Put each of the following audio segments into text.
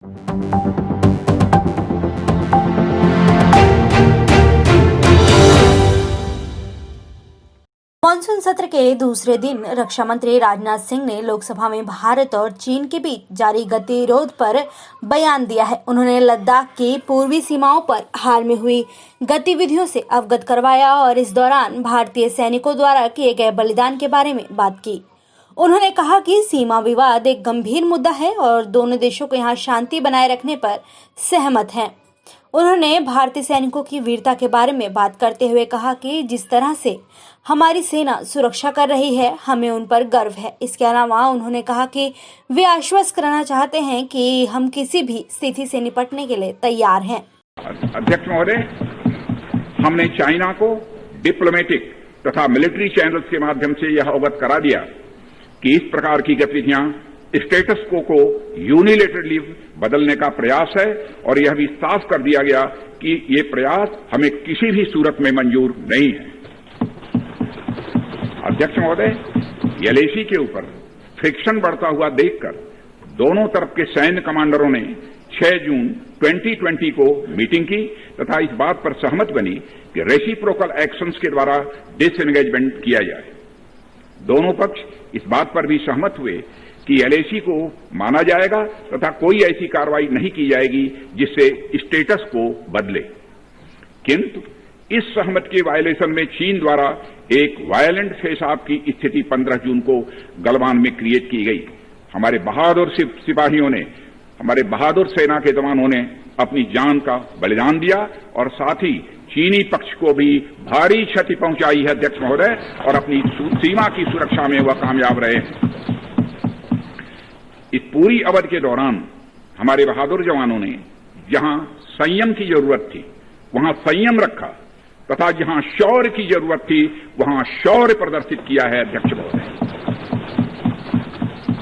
Monsoon सत्र के दूसरे दिन रक्षा मंत्री राजनाथ सिंह ने लोकसभा में भारत और चीन के बीच जारी गतिरोध पर बयान दिया है। उन्होंने लद्दाख की पूर्वी सीमाओं पर हाल में हुई गतिविधियों से अवगत करवाया और इस दौरान भारतीय सैनिकों द्वारा किए गए बलिदान के बारे में बात की। उन्होंने कहा कि सीमा विवाद एक गंभीर मुद्दा है और दोनों देशों को यहाँ शांति बनाए रखने पर सहमत हैं। उन्होंने भारतीय सैनिकों की वीरता के बारे में बात करते हुए कहा कि जिस तरह से हमारी सेना सुरक्षा कर रही है, हमें उन पर गर्व है। इसके अलावा उन्होंने कहा कि वे आश्वस्त करना चाहते हैं कि हम किसी भी स्थिति से निपटने के लिए तैयार हैं। अध्यक्ष महोदय, हमने चाइना को डिप्लोमेटिक तथा मिलिट्री चैनल्स के माध्यम से यह अवगत करा दिया कि इस प्रकार की गतिविधियां स्टेटस को यूनिलेटरली बदलने का प्रयास है और यह भी साफ कर दिया गया कि ये प्रयास हमें किसी भी सूरत में मंजूर नहीं है। अध्यक्ष महोदय, एलएसी के ऊपर फ्रिक्शन बढ़ता हुआ देखकर दोनों तरफ के सैन्य कमांडरों ने 6 जून 2020 को मीटिंग की तथा इस बात पर सहमत बनी कि रेसिप्रोकल एक्शंस के द्वारा डिसएंगेजमेंट किया जाए। दोनों पक्ष इस बात पर भी सहमत हुए कि एलएसी को माना जाएगा तथा कोई ऐसी कार्रवाई नहीं की जाएगी जिससे स्टेटस को बदले। किंतु इस सहमति के वायलेशन में चीन द्वारा एक वायलेंट फेस ऑफ की स्थिति 15 जून को गलवान में क्रिएट की गई। हमारे बहादुर सिपाहियों ने, हमारे बहादुर सेना के जवानों ने अपनी जान का बलिदान दिया और साथ ही चीनी पक्ष को भी भारी क्षति पहुंचाई है अध्यक्ष महोदय, और अपनी सीमा की सुरक्षा में वह कामयाब रहे हैं। इस पूरी अवधि के दौरान हमारे बहादुर जवानों ने जहां संयम की जरूरत थी वहां संयम रखा तथा जहां शौर्य की जरूरत थी वहां शौर्य प्रदर्शित किया है अध्यक्ष महोदय।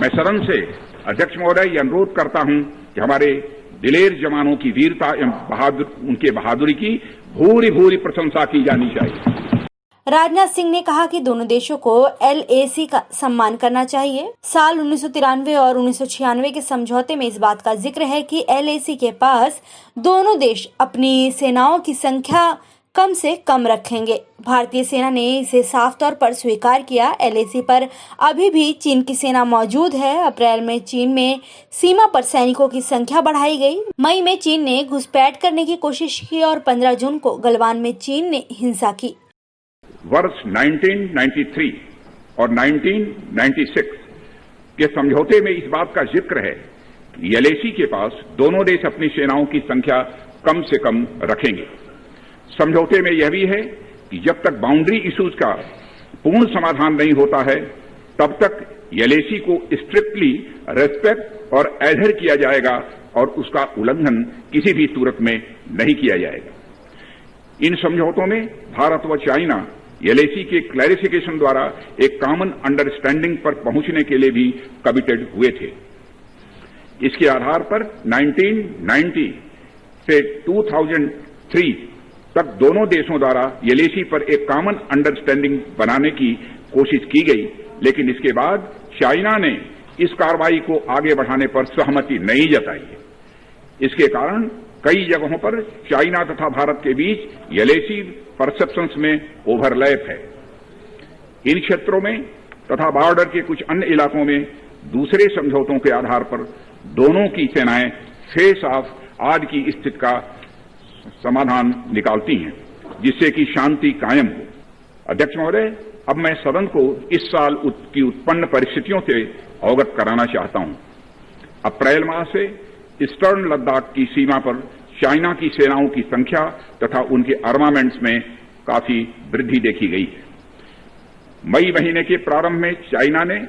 मैं सदन से अध्यक्ष महोदय यह अनुरोध करता हूं कि हमारे दिलेर जवानों की वीरता एवं उनके बहादुरी की भूरी भूरी प्रशंसा की जानी चाहिए। राजनाथ सिंह ने कहा कि दोनों देशों को एलएसी का सम्मान करना चाहिए। साल 1993 और 1996 के समझौते में इस बात का जिक्र है कि एलएसी के पास दोनों देश अपनी सेनाओं की संख्या कम से कम रखेंगे। भारतीय सेना ने इसे साफ तौर पर स्वीकार किया। एलएसी पर अभी भी चीन की सेना मौजूद है। अप्रैल में चीन में सीमा पर सैनिकों की संख्या बढ़ाई गई। मई में चीन ने घुसपैठ करने की कोशिश की और 15 जून को गलवान में चीन ने हिंसा की। वर्ष 1993 और 1996 के समझौते में इस बात का जिक्र है कि एलएसी के पास दोनों देश अपनी सेनाओं की संख्या कम से कम रखेंगे। समझौते में यह भी है कि जब तक बाउंड्री इश्यूज का पूर्ण समाधान नहीं होता है तब तक एलएसी को स्ट्रिक्टली रेस्पेक्ट और एडहेर किया जाएगा और उसका उल्लंघन किसी भी सूरत में नहीं किया जाएगा। इन समझौतों में भारत व चाइना एलएसी के क्लैरिफिकेशन द्वारा एक कॉमन अंडरस्टैंडिंग पर पहुंचने के लिए भी कमिटेड हुए थे। इसके आधार पर 1990 से 2003 तक दोनों देशों द्वारा एलएसी पर एक कॉमन अंडरस्टैंडिंग बनाने की कोशिश की गई, लेकिन इसके बाद चाइना ने इस कार्रवाई को आगे बढ़ाने पर सहमति नहीं जताई। इसके कारण कई जगहों पर चाइना तथा भारत के बीच एलएसी परसेप्शंस में ओवरलैप है। इन क्षेत्रों में तथा बॉर्डर के कुछ अन्य इलाकों में दूसरे समझौतों के आधार पर दोनों की सेनाएं फेस ऑफ आज की स्थिति का समाधान निकालती हैं, जिससे कि शांति कायम हो। अध्यक्ष महोदय, अब मैं सदन को इस साल की उत्पन्न परिस्थितियों से अवगत कराना चाहता हूं। अप्रैल माह से ईस्टर्न लद्दाख की सीमा पर चाइना की सेनाओं की संख्या तथा उनके आर्मामेंट्स में काफी वृद्धि देखी गई है। मई महीने के प्रारंभ में चाइना ने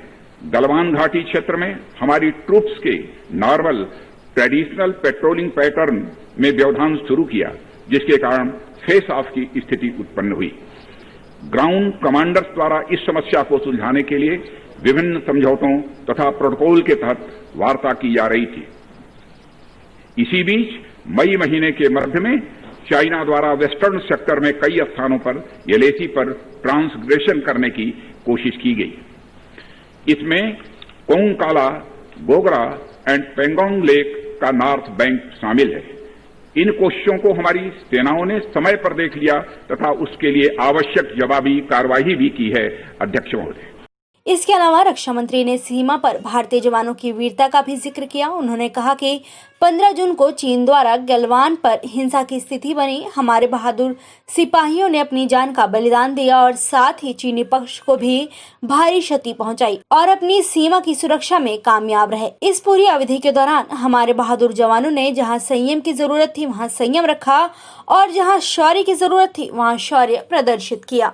गलवान घाटी क्षेत्र में हमारी ट्रूप्स के नॉर्मल ट्रेडिशनल पेट्रोलिंग पैटर्न में व्यवधान शुरू किया, जिसके कारण फेस ऑफ की स्थिति उत्पन्न हुई। ग्राउंड कमांडर्स द्वारा इस समस्या को सुलझाने के लिए विभिन्न समझौतों तथा प्रोटोकॉल के तहत वार्ता की जा रही थी। इसी बीच मई महीने के मध्य में चाइना द्वारा वेस्टर्न सेक्टर में कई स्थानों पर एलएसी पर ट्रांसग्रेशन करने की कोशिश की गई। इसमें कोंगकाला, गोगरा एंड पेंगोंग लेक का नॉर्थ बैंक शामिल है। इन कोशिशों को हमारी सेनाओं ने समय पर देख लिया तथा उसके लिए आवश्यक जवाबी कार्रवाई भी की है। अध्यक्ष महोदय, इसके अलावा रक्षा मंत्री ने सीमा पर भारतीय जवानों की वीरता का भी जिक्र किया। उन्होंने कहा कि 15 जून को चीन द्वारा गलवान पर हिंसा की स्थिति बनी। हमारे बहादुर सिपाहियों ने अपनी जान का बलिदान दिया और साथ ही चीनी पक्ष को भी भारी क्षति पहुंचाई और अपनी सीमा की सुरक्षा में कामयाब रहे। इस पूरी अवधि के दौरान हमारे बहादुर जवानों ने जहां संयम की जरूरत थी वहां संयम रखा और जहां शौर्य की जरूरत थी वहां शौर्य प्रदर्शित किया।